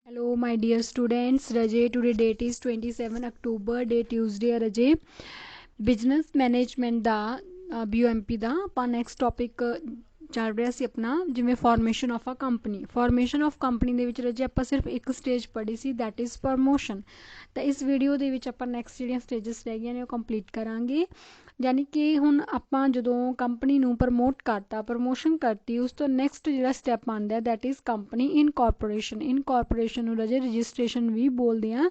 Hello, my dear students. Rajay, today date is 27 October, day Tuesday. Rajay, business management ਦਾ BOMP ਦਾ ਆਪਾਂ next topic ਚੱਲ ਰਿਹਾ ਸੀ ਆਪਣਾ ਜਿਵੇਂ formation of a company. Formation of company ਦੇ ਵਿੱਚ ਰਜੇ ਆਪਾਂ ਸਿਰਫ ਇੱਕ ਸਟੇਜ ਪੜ੍ਹੀ ਸੀ, ਦੈਟ ਇਜ਼ ਪ੍ਰਮੋਸ਼ਨ। ਤਾਂ ਇਸ ਵੀਡੀਓ ਦੇ ਵਿੱਚ ਆਪਾਂ ਨੈਕਸਟ ਜਿਹੜੀਆਂ ਸਟੇਜਸ ਰਹਿ ਗਈਆਂ ਨੇ ਉਹ ਕੰਪਲੀਟ ਕਰਾਂਗੇ। ਯਾਨੀ ਕਿ ਹੁਣ ਆਪਾਂ ਜਦੋਂ ਕੰਪਨੀ ਨੂੰ ਪ੍ਰਮੋਟ ਕਰਤਾ, ਪ੍ਰਮੋਸ਼ਨ ਕਰਤੀ, ਉਸ ਤੋਂ ਨੈਕਸਟ ਜਿਹੜਾ ਸਟੈਪ ਆਉਂਦਾ that is company incorporation. Incorporation ਨੂੰ ਰਜੇ ਰਜਿਸਟ੍ਰੇਸ਼ਨ ਵੀ ਬੋਲਦੇ ਆ।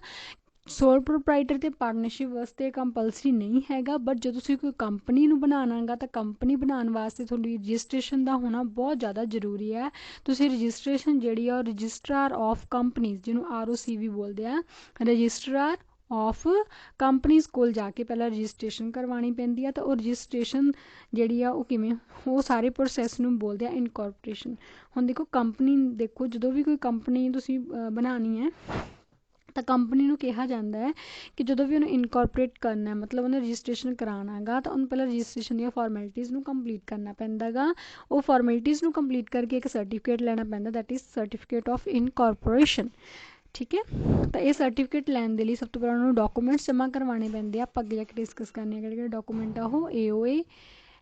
ਸੋਲ ਪ੍ਰੋਪਰਾਈਟਰ ਤੇ ਪਾਰਟਨਰਸ਼ਿਪ ਵਾਸਤੇ ਕੰਪਲਸਰੀ ਨਹੀਂ ਹੈਗਾ, ਬਟ ਜੇ ਤੁਸੀਂ ਕੋਈ ਕੰਪਨੀ ਨੂੰ ਬਣਾਉਣਾ ਗਾ ਤਾਂ ਕੰਪਨੀ ਬਣਾਉਣ ਵਾਸਤੇ ਤੁਹਾਡੀ ਰਜਿਸਟ੍ਰੇਸ਼ਨ ਦਾ ਹੋਣਾ ਬਹੁਤ ਜ਼ਿਆਦਾ ਜ਼ਰੂਰੀ ਹੈ। ਤੁਸੀਂ ਰਜਿਸਟ੍ਰੇਸ਼ਨ ਜਿਹੜੀ ਆ ਉਹ ਰਜਿਸਟਰਾਰ ਆਫ ਕੰਪਨੀਜ਼, ਜਿਹਨੂੰ ROC ਵੀ ਬੋਲਦੇ ਆ, ਰਜਿਸਟਰਾਰ ਆਫ ਕੰਪਨੀਜ਼ ਕੋਲ ਜਾ ਕੇ ਪਹਿਲਾਂ ਰਜਿਸਟ੍ਰੇਸ਼ਨ ਕਰਵਾਉਣੀ ਪੈਂਦੀ ਆ। ਤਾਂ ਉਹ ਰਜਿਸਟ੍ਰੇਸ਼ਨ ਜਿਹੜੀ ਆ ਉਹ ਕਿਵੇਂ, ਉਹ ਸਾਰੇ ਪ੍ਰੋਸੈਸ ਨੂੰ ਬੋਲਦੇ ਆ ਇਨਕੋਰਪੋਰੇਸ਼ਨ। ਹੁਣ ਦੇਖੋ ਕੰਪਨੀ, ਦੇਖੋ ਜਦੋਂ ਵੀ ਕੋਈ ਕੰਪਨੀ ਤੁਸੀਂ ਬਣਾਉਣੀ ਹੈ ਤਾਂ ਕੰਪਨੀ ਨੂੰ ਕਿਹਾ ਜਾਂਦਾ ਹੈ ਕਿ ਜਦੋਂ ਵੀ ਉਹਨੂੰ ਇਨਕੋਰਪੋਰੇਟ ਕਰਨਾ, ਮਤਲਬ ਉਹਨੇ ਰਜਿਸਟ੍ਰੇਸ਼ਨ ਕਰਾਉਣਾ ਗਾ, ਤਾਂ ਉਹਨੂੰ ਪਹਿਲਾਂ ਰਜਿਸਟ੍ਰੇਸ਼ਨ ਦੀਆਂ ਫਾਰਮੈਲਿਟੀਜ਼ ਨੂੰ ਕੰਪਲੀਟ ਕਰਨਾ ਪੈਂਦਾ ਗਾ। ਉਹ ਫਾਰਮੈਲਿਟੀਜ਼ ਨੂੰ ਕੰਪਲੀਟ ਕਰਕੇ ਇੱਕ ਸਰਟੀਫਿਕੇਟ ਲੈਣਾ ਪੈਂਦਾ, that is certificate of incorporation. ਠੀਕ ਹੈ, ਤਾਂ ਇਹ ਸਰਟੀਫਿਕੇਟ ਲੈਣ ਦੇ ਲਈ ਸਭ ਤੋਂ ਪਹਿਲਾਂ ਉਹਨੂੰ ਡਾਕੂਮੈਂਟਸ ਜਮ੍ਹਾਂ ਕਰਵਾਉਣੇ ਪੈਂਦੇ ਆ। ਆਪਾਂ ਅੱਗੇ ਜਾ ਕੇ ਡਿਸਕਸ ਕਰਨੇ ਆ ਕਿਹੜੇ ਕਿਹੜੇ ਡਾਕੂਮੈਂਟ ਆ ਉਹ। AOA,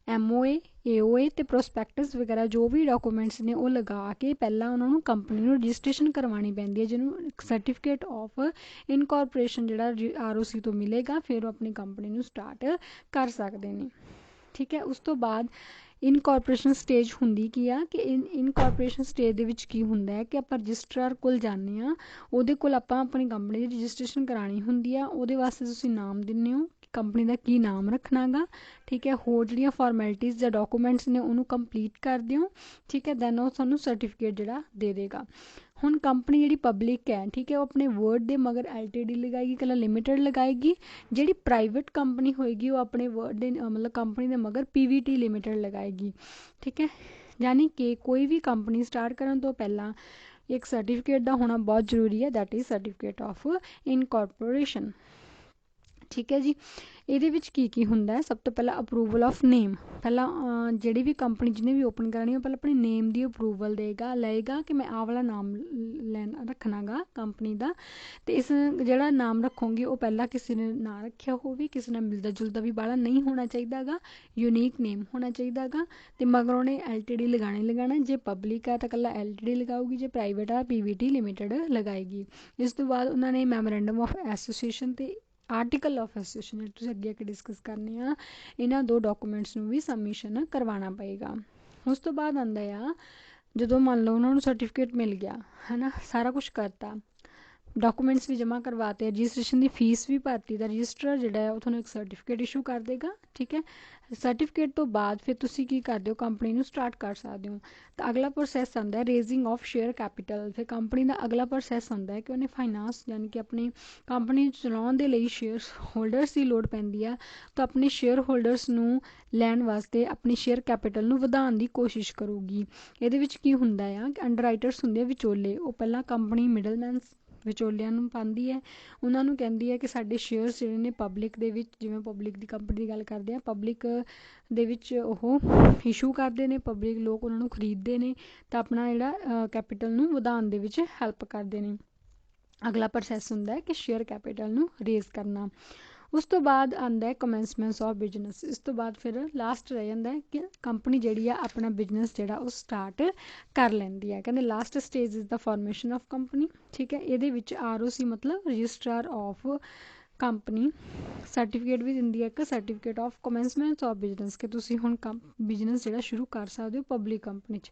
MOA, AOA ਤੇ ਪ੍ਰੋਸਪੈਕਟਸ ਵਗੈਰਾ ਜੋ ਵੀ ਡਾਕੂਮੈਂਟਸ ਨੇ ਉਹ ਲਗਾ ਕੇ ਪਹਿਲਾਂ ਉਹਨਾਂ ਨੂੰ ਕੰਪਨੀ ਨੂੰ ਰਜਿਸਟ੍ਰੇਸ਼ਨ ਕਰਵਾਉਣੀ ਪੈਂਦੀ ਹੈ, ਜਿਹਨੂੰ ਸਰਟੀਫਿਕੇਟ ਆਫ ਇਨਕੋਰਪੋਰੇਸ਼ਨ ਜਿਹੜਾ ROC ਤੋਂ ਮਿਲੇਗਾ। ਫਿਰ ਉਹ ਆਪਣੀ ਕੰਪਨੀ ਨੂੰ ਸਟਾਰਟ ਕਰ ਸਕਦੇ ਨੇ। ਠੀਕ ਹੈ, ਉਸ ਤੋਂ ਬਾਅਦ ਇਨਕੋਰਪੋਰੇਸ਼ਨ ਸਟੇਜ ਹੁੰਦੀ ਕੀ ਆ ਕਿ ਇਨਕੋਰਪੋਰੇਸ਼ਨ ਸਟੇਜ ਦੇ ਵਿੱਚ ਕੀ ਹੁੰਦਾ ਹੈ ਕਿ ਆਪਾਂ ਰਜਿਸਟਰਾਰ ਕੋਲ ਜਾਂਦੇ ਹਾਂ, ਉਹਦੇ ਕੋਲ ਆਪਾਂ ਆਪਣੀ ਕੰਪਨੀ ਦੀ ਰਜਿਸਟ੍ਰੇਸ਼ਨ ਕਰਾਉਣੀ ਹੁੰਦੀ ਆ। ਉਹਦੇ ਵਾਸਤੇ ਤੁਸੀਂ ਨਾਮ ਦਿੰਦੇ ਹੋ, ਕੰਪਨੀ ਦਾ ਕੀ ਨਾਮ ਰੱਖਣਾ ਗਾ। ਠੀਕ ਹੈ, ਹੋਰ ਜਿਹੜੀਆਂ ਫਾਰਮੈਲਿਟੀਜ਼ ਜਾਂ ਡਾਕੂਮੈਂਟਸ ਨੇ ਉਹਨੂੰ ਕੰਪਲੀਟ ਕਰ ਦਿਓ। ਠੀਕ ਹੈ, ਦੈਨ ਉਹ ਤੁਹਾਨੂੰ ਸਰਟੀਫਿਕੇਟ ਜਿਹੜਾ ਦੇ ਦੇਗਾ। ਹੁਣ ਕੰਪਨੀ ਜਿਹੜੀ ਪਬਲਿਕ ਹੈ, ਠੀਕ ਹੈ, ਉਹ ਆਪਣੇ ਵਰਡ ਦੇ ਮਗਰ LTD ਲਗਾਏਗੀ, ਇਕੱਲਾ ਲਿਮਿਟਡ ਲਗਾਏਗੀ। ਜਿਹੜੀ ਪ੍ਰਾਈਵੇਟ ਕੰਪਨੀ ਹੋਏਗੀ ਉਹ ਆਪਣੇ ਵਰਡ ਦੇ ਮਤਲਬ ਕੰਪਨੀ ਦੇ ਮਗਰ PVT ਲਿਮਿਟਡ ਲਗਾਏਗੀ। ਠੀਕ ਹੈ, ਯਾਨੀ ਕਿ ਕੋਈ ਵੀ ਕੰਪਨੀ ਸਟਾਰਟ ਕਰਨ ਤੋਂ ਪਹਿਲਾਂ ਇੱਕ ਸਰਟੀਫਿਕੇਟ ਦਾ ਹੋਣਾ ਬਹੁਤ ਜ਼ਰੂਰੀ ਹੈ, that is certificate of incorporation. ਠੀਕ ਹੈ ਜੀ, ਇਹਦੇ ਵਿੱਚ ਕੀ ਕੀ ਹੁੰਦਾ ਹੈ? ਸਭ ਤੋਂ ਪਹਿਲਾਂ ਅਪਰੂਵਲ ਆਫ ਨੇਮ। ਪਹਿਲਾਂ ਜਿਹੜੀ ਵੀ ਕੰਪਨੀ ਜਿਹਨੇ ਵੀ ਓਪਨ ਕਰਨੀ ਉਹ ਪਹਿਲਾਂ ਆਪਣੀ ਨੇਮ ਦੀ ਅਪਰੂਵਲ ਲਏਗਾ ਕਿ ਮੈਂ ਆਹ ਵਾਲਾ ਨਾਮ ਰੱਖਣਾ ਗਾ ਕੰਪਨੀ ਦਾ। ਅਤੇ ਇਸ ਜਿਹੜਾ ਨਾਮ ਰੱਖੋਗੇ ਉਹ ਪਹਿਲਾਂ ਕਿਸੇ ਨੇ ਨਾ ਰੱਖਿਆ ਹੋਵੇ, ਕਿਸੇ ਨਾਲ ਮਿਲਦਾ ਜੁਲਦਾ ਵੀ ਬਾਹਲਾ ਨਹੀਂ ਹੋਣਾ ਚਾਹੀਦਾ ਗਾ, ਯੂਨੀਕ ਨੇਮ ਹੋਣਾ ਚਾਹੀਦਾ ਗਾ। ਅਤੇ ਮਗਰ ਉਹਨੇ LTD ਲਗਾਉਣਾ। ਜੇ ਪਬਲਿਕ ਆ ਤਾਂ ਇਕੱਲਾ LTD ਲਗਾਊਗੀ, ਜੇ ਪ੍ਰਾਈਵੇਟ ਆ PVT ਲਿਮਿਟਡ ਲਗਾਏਗੀ। ਇਸ ਤੋਂ ਬਾਅਦ ਉਹਨਾਂ ਨੇ ਮੈਮੋਰੈਂਡਮ ਆਫ ਐਸੋਸੀਏਸ਼ਨ ਅਤੇ ਆਰਟੀਕਲ ਆਫ ਐਸੋਸੀਏਸ਼ਨ ਜਿਹੜੇ ਤੁਸੀਂ ਅੱਗੇ ਡਿਸਕਸ ਕਰਨੇ ਆ, ਇਹਨਾਂ ਦੋ ਡਾਕੂਮੈਂਟਸ ਨੂੰ ਵੀ ਸਬਮਿਸ਼ਨ ਕਰਵਾਉਣਾ ਪਏਗਾ। ਉਸ ਤੋਂ ਬਾਅਦ ਆਉਂਦਾ ਆ ਜਦੋਂ ਮੰਨ ਲਓ ਉਹਨਾਂ ਨੂੰ ਸਰਟੀਫਿਕੇਟ ਮਿਲ ਗਿਆ ਹੈ ਨਾ, ਸਾਰਾ ਕੁਛ ਕਰਤਾ, ਡਾਕੂਮੈਂਟਸ ਵੀ ਜਮ੍ਹਾਂ ਕਰਵਾਤੇ, ਰਜਿਸਟ੍ਰੇਸ਼ਨ ਦੀ ਫੀਸ ਵੀ ਭਰਤੀ, ਤਾਂ ਰਜਿਸਟਰ ਜਿਹੜਾ ਹੈ ਉਹ ਤੁਹਾਨੂੰ ਇੱਕ ਸਰਟੀਫਿਕੇਟ ਇਸ਼ੂ ਕਰ ਦੇਗਾ। ਠੀਕ ਹੈ, ਸਰਟੀਫਿਕੇਟ ਤੋਂ ਬਾਅਦ ਫਿਰ ਤੁਸੀਂ ਕੀ ਕਰਦੇ ਹੋ, ਕੰਪਨੀ ਨੂੰ ਸਟਾਰਟ ਕਰ ਸਕਦੇ ਹੋ। ਤਾਂ ਅਗਲਾ ਪ੍ਰੋਸੈਸ ਆਉਂਦਾ ਰੇਜ਼ਿੰਗ ਆਫ ਸ਼ੇਅਰ ਕੈਪੀਟਲ। ਫਿਰ ਕੰਪਨੀ ਦਾ ਅਗਲਾ ਪ੍ਰੋਸੈਸ ਹੁੰਦਾ ਹੈ ਕਿ ਉਹਨੇ ਫਾਈਨਾਂਸ, ਯਾਨੀ ਕਿ ਆਪਣੀ ਕੰਪਨੀ ਚਲਾਉਣ ਦੇ ਲਈ ਸ਼ੇਅਰ ਹੋਲਡਰਸ ਦੀ ਲੋੜ ਪੈਂਦੀ ਆ। ਤਾਂ ਆਪਣੇ ਸ਼ੇਅਰ ਹੋਲਡਰਸ ਨੂੰ ਲੈਣ ਵਾਸਤੇ ਆਪਣੀ ਸ਼ੇਅਰ ਕੈਪੀਟਲ ਨੂੰ ਵਧਾਉਣ ਦੀ ਕੋਸ਼ਿਸ਼ ਕਰੂਗੀ। ਇਹਦੇ ਵਿੱਚ ਕੀ ਹੁੰਦਾ ਆ ਕਿ ਅੰਡਰਰਾਈਟਰਸ ਹੁੰਦੇ ਆ, ਵਿਚੋਲੇ, ਉਹ ਪਹਿਲਾਂ ਕੰਪਨੀ ਮਿਡਲਮੈਨਸ ਵਿਚੋਲਿਆਂ ਨੂੰ ਪਾਉਂਦੀ ਹੈ, ਉਹਨਾਂ ਨੂੰ ਕਹਿੰਦੀ ਹੈ ਕਿ ਸਾਡੇ ਸ਼ੇਅਰਸ ਜਿਹੜੇ ਨੇ ਪਬਲਿਕ ਦੇ ਵਿੱਚ, ਜਿਵੇਂ ਪਬਲਿਕ ਦੀ ਕੰਪਨੀ ਦੀ ਗੱਲ ਕਰਦੇ ਆ, ਪਬਲਿਕ ਦੇ ਵਿੱਚ ਉਹ ਇਸ਼ੂ ਕਰਦੇ ਨੇ, ਪਬਲਿਕ ਲੋਕ ਉਹਨਾਂ ਨੂੰ ਖਰੀਦਦੇ ਨੇ ਤਾਂ ਆਪਣਾ ਜਿਹੜਾ ਕੈਪੀਟਲ ਨੂੰ ਵਧਾਉਣ ਦੇ ਵਿੱਚ ਹੈਲਪ ਕਰਦੇ ਨੇ। ਅਗਲਾ ਪ੍ਰੋਸੈਸ ਹੁੰਦਾ ਹੈ ਕਿ ਸ਼ੇਅਰ ਕੈਪੀਟਲ ਨੂੰ ਰੇਜ਼ ਕਰਨਾ। ਉਸ ਤੋਂ ਬਾਅਦ ਆਉਂਦਾ ਹੈ ਕਮੈਂਸਮੈਂਟ ਆਫ ਬਿਜ਼ਨਸ। ਇਸ ਤੋਂ ਬਾਅਦ ਫਿਰ ਲਾਸਟ ਰਹਿ ਜਾਂਦਾ ਹੈ ਕਿ ਕੰਪਨੀ ਜਿਹੜੀ ਆ ਆਪਣਾ ਬਿਜ਼ਨਸ ਜਿਹੜਾ ਉਹ ਸਟਾਰਟ ਕਰ ਲੈਂਦੀ ਹੈ। ਕਹਿੰਦੇ last stage is the formation of company. ਠੀਕ ਹੈ, ਇਹਦੇ ਵਿੱਚ ROC ਮਤਲਬ ਰਜਿਸਟਰਾਰ ਆਫ ਕੰਪਨੀ ਸਰਟੀਫਿਕੇਟ ਵੀ ਦਿੰਦੀ ਹੈ, ਇੱਕ ਸਰਟੀਫਿਕੇਟ ਆਫ ਕਮੈਂਸਮੈਂਟ ਆਫ ਬਿਜ਼ਨਸ, ਕਿ ਤੁਸੀਂ ਹੁਣ ਬਿਜ਼ਨਸ ਜਿਹੜਾ ਸ਼ੁਰੂ ਕਰ ਸਕਦੇ ਹੋ ਪਬਲਿਕ ਕੰਪਨੀ 'ਚ।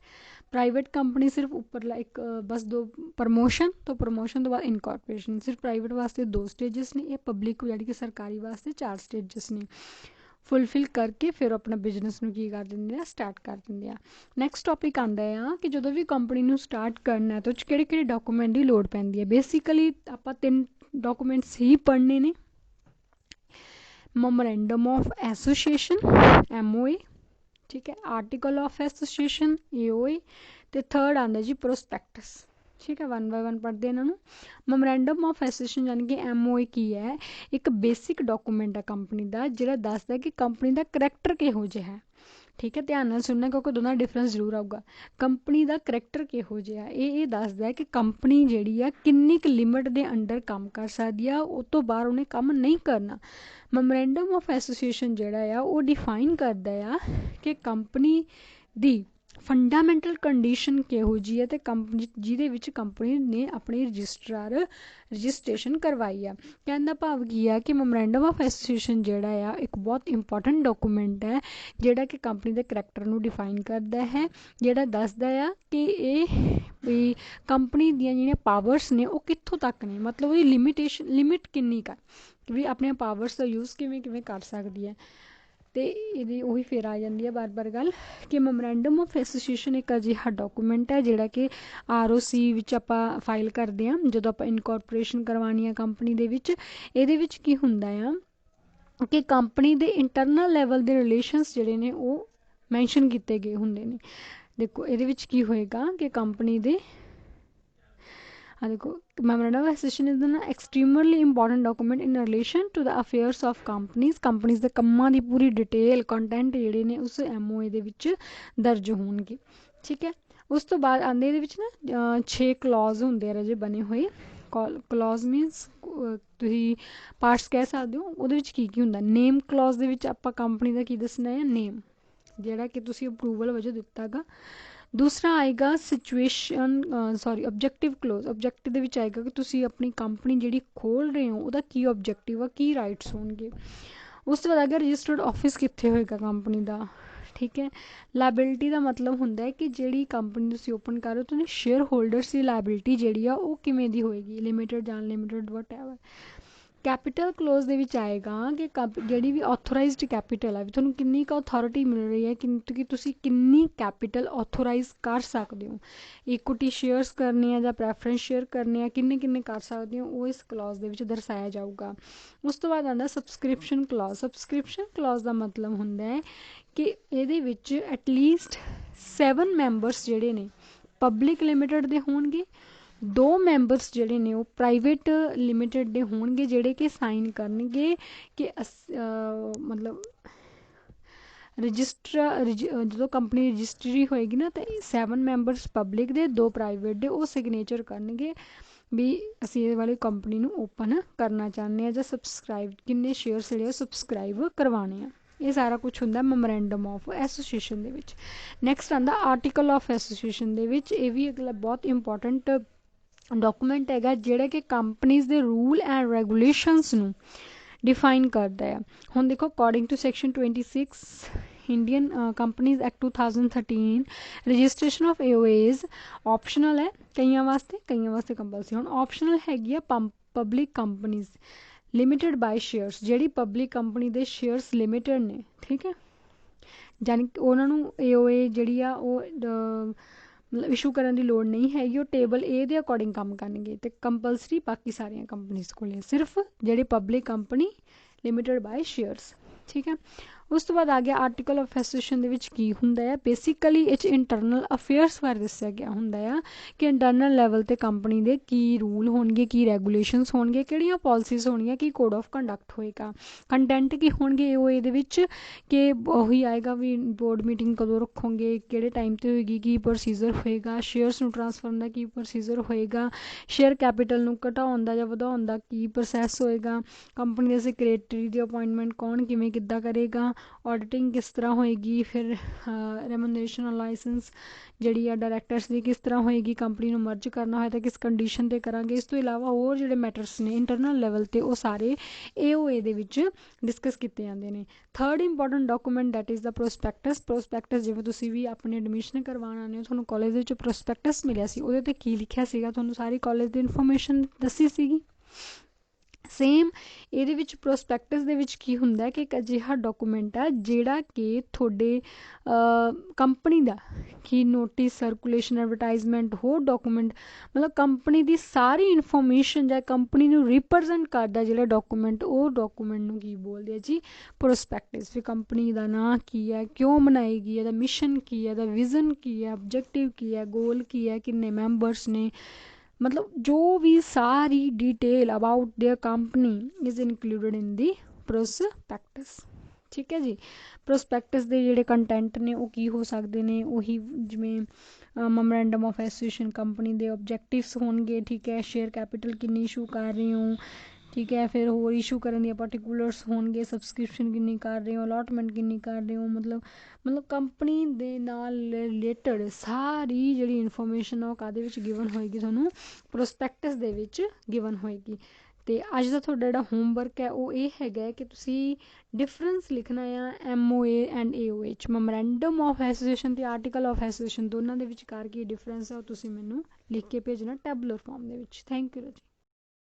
ਪ੍ਰਾਈਵੇਟ ਕੰਪਨੀ ਸਿਰਫ ਉੱਪਰਲਾ ਇੱਕ ਬਸ ਦੋ ਪ੍ਰਮੋਸ਼ਨ ਤੋਂ ਬਾਅਦ ਇਨਕੋਰਪੋਰੇਸ਼ਨ। ਸਿਰਫ ਪ੍ਰਾਈਵੇਟ ਵਾਸਤੇ 2 ਸਟੇਜਸ ਨੇ, ਇਹ ਪਬਲਿਕ ਜਿਹੜੀ ਕਿ ਸਰਕਾਰੀ ਵਾਸਤੇ 4 ਸਟੇਜਸ ਨੇ। ਫੁਲਫਿਲ ਕਰਕੇ ਫਿਰ ਆਪਣਾ ਬਿਜ਼ਨਸ ਨੂੰ ਕੀ ਕਰ ਦਿੰਦੇ ਆ, ਸਟਾਰਟ ਕਰ ਦਿੰਦੇ ਆ। ਨੈਕਸਟ ਟੌਪਿਕ ਆਉਂਦਾ ਆ ਕਿ ਜਦੋਂ ਵੀ ਕੰਪਨੀ ਨੂੰ ਸਟਾਰਟ ਕਰਨਾ ਤਾਂ ਉਹ 'ਚ ਕਿਹੜੇ ਕਿਹੜੇ ਡਾਕੂਮੈਂਟ ਦੀ ਲੋੜ ਪੈਂਦੀ ਹੈ। ਬੇਸਿਕਲੀ ਆਪਾਂ 3 ਡਾਕੂਮੈਂਟਸ ਹੀ ਪੜ੍ਹਨੇ ਨੇ। ਮੈਮੋਰੈਂਡਮ ਆਫ ਐਸੋਸੀਏਸ਼ਨ MOA, ਠੀਕ ਹੈ, ਆਰਟੀਕਲ ਆਫ ਐਸੋਸੀਏਸ਼ਨ AOA, ਅਤੇ ਥਰਡ ਆਉਂਦਾ ਜੀ ਪ੍ਰੋਸਪੈਕਟਸ। ਠੀਕ ਹੈ, 1 ਬਾਏ 1 ਪੜ੍ਹਦੇ ਇਹਨਾਂ ਨੂੰ। ਮੈਮੋਰੈਂਡਮ ਆਫ ਐਸੋਸੀਏਸ਼ਨ ਯਾਨੀ ਕਿ MOA ਕੀ ਹੈ, ਇੱਕ ਬੇਸਿਕ ਡਾਕੂਮੈਂਟ ਹੈ ਕੰਪਨੀ ਦਾ, ਜਿਹੜਾ ਦੱਸਦਾ ਕਿ ਕੰਪਨੀ ਦਾ ਕਰੈਕਟਰ ਕਿਹੋ ਜਿਹਾ ਹੈ। ठीक है, ध्यान नाल सुनना क्योंकि दोनों डिफरेंस जरूर आऊगा। कंपनी का करैक्टर किहो जिहा ये दसदा है कि कंपनी जिहड़ी आ किन्नी क लिमिट के अंडर काम कर सकदी आ, उस तो बाहर उन्हें काम नहीं करना। मैमोरेंडम ऑफ एसोसीएशन जिहड़ा आ वो डिफाइन करदा आ कि कंपनी दी फंडामेंटल कंडीशन किहो जी है, तो कंपनी जिहदे विच कंपनी ने अपनी रजिस्ट्रेशन करवाई है। कहने का भाव की है कि मैमोरेंडम ऑफ एसोसीएशन जिहड़ा आ एक बहुत इंपॉर्टेंट डॉकूमेंट है जिहड़ा कि कंपनी के करैक्टर नूं डिफाइन करता है, जिहड़ा दसदा आ कि ये भी कंपनी ਦੀਆਂ ਜਿਹੜੀਆਂ पावर्स ने वो कित्थों तक ने, मतलब ਉਹਦੀ लिमिट किन्नी का भी अपने पावर्स का यूज़ किवें कर सकती है। तो ये उही फिर आ जाती है बार बार गल कि मैमोरेंडम ऑफ एसोसीएशन एक अजिहा डॉकूमेंट है जिहड़ा कि ROC विच आपां फाइल करते हैं जदों आपां इनकॉर्पोरेशन करवानी है कंपनी दे विच। इहदे विच की हुंदा आ कि कंपनी के इंटरनल लैवल के रिलेशनस जिहड़े ने वो मैंशन किए गए होंगे ने। देखो ये की होएगा कि कंपनी दे देखो memorandum of association is the extremely important document in relation to the affairs of companies के कम्मां दी पूरी डिटेल कंटेंट जिहड़े ने उस MOA दे विच दर्ज होणगे। ठीक है, उस तो बाद आंदे इहदे विच ना 6 क्लॉज होंदे रजे बने हुए। क्लॉज मीनस तुसीं पार्ट्स कह सकते हो। उहदे विच की हुंदा, नेम क्लॉज दे विच आपां कंपनी दा की दसना है, नेम जिहड़ा कि तुसीं अप्रूवल वजों दित्ता गा। दूसरा आएगा सिचुएशन ऑब्जेक्टिव क्लोज। ऑब्जेक्टिव दे विच आएगा कि तुसीं अपनी कंपनी जिहड़ी खोल रहे हो उहदा की ऑब्जेक्टिव आ, की राइट्स होणगे। उस तो बाद आगे रजिस्टर्ड ऑफिस कित्थे होएगा कंपनी दा। ठीक है, लाइबिलिटी का मतलब होंदा है कि जिहड़ी कंपनी तुसीं ओपन कर रहे हो तो शेयर होल्डर्स की लाइबिलिटी जिहड़ी आ वो किवें दी होएगी, लिमिटेड जां unlimited whatever. Capital clause दे विच आएगा कि जिहड़ी भी ऑथोराइज्ड कैपिटल है तुहानूं किन्नी क अथॉरिटी मिल रही है कि तुसीं किन्नी कैपिटल ऑथोराइज कर सकते हो। इक्विटी शेयर्स करने या प्रेफरेंस शेयर करने किन्ने किन्ने कर सकते हो वो इस क्लॉज दे विच दर्शाया जाऊगा। उस तो बाद आंदा सबसक्रिप्शन क्लॉज। सबसक्रिप्शन क्लॉज का मतलब होंदा है कि इहदे विच एटलीस्ट 7 मैंबर्स जिहड़े ने पब्लिक लिमिटेड दे होणगे, 2 मैंबर्स जिहड़े ने वो प्राइवेट लिमिटेड दे होणगे जिहड़े कि साइन करनगे कि मतलब जो कंपनी रजिस्ट्री होएगी ना तो 7 मैंबर्स पब्लिक दे 2 प्राइवेट दे वो सिग्नेचर करनगे भी असीं इह वाली कंपनी नूं ओपन करना चाहते हैं जां सबसक्राइब किन्ने शेयर्स जिहड़े सबसक्राइब करवाने आ। ये सारा कुछ हुंदा मैमोरेंडम ऑफ एसोसीएशन दे विच। नैक्सट आंदा आर्टिकल ऑफ एसोसीएशन दे विच। ये भी एक बहुत इंपॉर्टेंट डॉकूमेंट है जिहड़ा कि कंपनीज़ दे रूल एंड रेगूलेशनस नूं डिफाइन करता है। हुण देखो according to section 26 Indian companies act 2013 registration of AOAs optional है कईयां वास्ते कंपलसरी। हुण ऑप्शनल हैगी आ public companies limited by shares, जिहड़ी पब्लिक कंपनी दे शेयर्स लिमिटेड ने। ठीक है, जानी कि उन्होंने AOA जिहड़ी आ वो मतलब इशू करने की लोड़ नहीं हैगी, वो टेबल ए दे अकॉर्डिंग काम करनगे तो कंपलसरी बाकी सारिया कंपनीज को सिर्फ जिहड़ी public company limited by shares. ठीक है, उस तो बाद आ गया आर्टिकल ऑफ एसोसीएशन दे विच की हुंदा है। बेसिकली इच इंटरनल अफेयर्स बारे दस्सिया गया हुंदा है कि इंटरनल लैवल ते कंपनी दे की रूल होणगे, की रेगूलेशनस होणगे, किहड़ियां पॉलिसीज होणगियां, की कोड ऑफ कंडक्ट होएगा। कंटेंट की होणगे AOA दे विच कि वही आएगा भी बोर्ड मीटिंग कदों रखोगे, किहड़े टाइम ते होएगी, की प्रोसीजर होएगा, शेयर्स नूं ट्रांसफर दा की प्रोसीजर होएगा, शेयर कैपिटल नूं घटाउण दा जां वधाउण दा की प्रोसैस होएगा, कंपनी दे सैक्रेटरी दी अपॉइंटमेंट कौन किवें किद्दां करेगा, ऑडिटिंग किस तरह होएगी, फिर रेमुनरेशन लाइसेंस जिहड़ी आ डायरैक्टर्स की किस तरह होएगी, कंपनी नूं मर्ज करना होए तो किस कंडीशन ते करांगे। इस तो इलावा होर जिहड़े मैटर्स ने इंटरनल लैवल ते वो सारे AOA दे विच डिस्कस किए जाते हैं। Third important document that is the prospectus. Prospectus जिवें तुसीं भी अपने एडमिशन करवाना ने तुहानूं कॉलेज दे विच प्रोस्पैक्टस मिलिया सी, उहदे ते की लिखिया सीगा तुहानूं सारी कॉलेज दी इन्फॉर्मेशन दस्सी सीगी। सेम ਇਹਦੇ ਵਿੱਚ ਪ੍ਰੋਸਪੈਕਟਸ ਦੇ ਵਿੱਚ ਕੀ ਹੁੰਦਾ ਕਿ ਇੱਕ ਅਜਿਹਾ ਡਾਕੂਮੈਂਟ ਆ ਜਿਹੜਾ ਕਿ ਤੁਹਾਡੇ ਕੰਪਨੀ ਦਾ ਕੀ ਨੋਟਿਸ ਸਰਕੂਲੇਸ਼ਨ ਐਡਵਰਟਾਈਜ਼ਮੈਂਟ ਹੋਰ ਡਾਕੂਮੈਂਟ ਮਤਲਬ ਕੰਪਨੀ ਦੀ ਸਾਰੀ ਇਨਫੋਰਮੇਸ਼ਨ ਜਾਂ ਕੰਪਨੀ ਨੂੰ ਰਿਪਰੈਜ਼ੈਂਟ ਕਰਦਾ ਜਿਹੜਾ ਡਾਕੂਮੈਂਟ ਉਹ ਡਾਕੂਮੈਂਟ ਨੂੰ ਕੀ ਬੋਲਦੇ ਆ ਜੀ ਪ੍ਰੋਸਪੈਕਟਸ। ਫਿਰ ਕੰਪਨੀ ਦਾ ਨਾਂ ਕੀ ਹੈ, ਕਿਉਂ ਬਣਾਈ ਗਈ, ਇਹਦਾ ਮਿਸ਼ਨ ਕੀ ਹੈ, ਇਹਦਾ ਵਿਜ਼ਨ ਕੀ ਹੈ, ਆਬਜੈਕਟਿਵ ਕੀ ਹੈ, ਗੋਲ ਕੀ ਹੈ, ਕਿੰਨੇ ਮੈਂਬਰਸ ਨੇ, मतलब जो भी सारी detail about their company is included in the prospectus. ਠੀਕ ਹੈ ਜੀ। ਪ੍ਰੋਸਪੈਕਟਸ ਦੇ ਜਿਹੜੇ ਕੰਟੈਂਟ ਨੇ ਉਹ ਕੀ ਹੋ ਸਕਦੇ ਨੇ, ਉਹੀ ਜਿਵੇਂ ਮੈਮੋਰੈਂਡਮ ਆਫ ਐਸੋਸੀਏਸ਼ਨ ਕੰਪਨੀ ਦੇ ਓਬਜੈਕਟਿਵਸ ਹੋਣਗੇ, ਠੀਕ ਹੈ, ਸ਼ੇਅਰ ਕੈਪੀਟਲ ਕਿੰਨੀ ਇਸ਼ੂ ਕਰ ਰਹੇ ਹੋ, ਠੀਕ ਹੈ, ਫਿਰ ਹੋਰ ਇਸ਼ੂ ਕਰਨ ਦੀਆਂ ਪਾਰਟੀਕੂਲਰਸ ਹੋਣਗੇ, ਸਬਸਕ੍ਰਿਪਸ਼ਨ ਕਿੰਨੀ ਕਰ ਰਹੇ ਹੋ, ਅਲਾਟਮੈਂਟ ਕਿੰਨੀ ਕਰ ਰਹੇ ਹੋ, ਮਤਲਬ ਕੰਪਨੀ ਦੇ ਨਾਲ ਰਿਲੇਟਡ ਸਾਰੀ ਜਿਹੜੀ ਇਨਫੋਰਮੇਸ਼ਨ ਆ ਉਹ ਕਾਹਦੇ ਵਿੱਚ ਗਿਵਨ ਹੋਏਗੀ, ਤੁਹਾਨੂੰ ਪ੍ਰੋਸਪੈਕਟਸ ਦੇ ਵਿੱਚ ਗਿਵਨ ਹੋਏਗੀ। ਅਤੇ ਅੱਜ ਦਾ ਤੁਹਾਡਾ ਜਿਹੜਾ ਹੋਮਵਰਕ ਹੈ ਉਹ ਇਹ ਹੈਗਾ ਕਿ ਤੁਸੀਂ ਡਿਫਰੈਂਸ ਲਿਖਣਾ ਆ MOA ਐਂਡ AOA 'ਚ, ਮੈਮੋਰੈਂਡਮ ਆਫ ਐਸੋਸੀਏਸ਼ਨ ਅਤੇ ਆਰਟੀਕਲ ਆਫ ਐਸੋਸੀਏਸ਼ਨ ਦੋਨਾਂ ਦੇ ਵਿਚਕਾਰ ਕੀ ਡਿਫਰੈਂਸ ਹੈ ਉਹ ਤੁਸੀਂ ਮੈਨੂੰ ਲਿਖ ਕੇ ਭੇਜਣਾ ਟੈਬੂਲਰ ਫਾਰਮ ਦੇ ਵਿੱਚ। ਥੈਂਕ ਯੂ ਜੀ।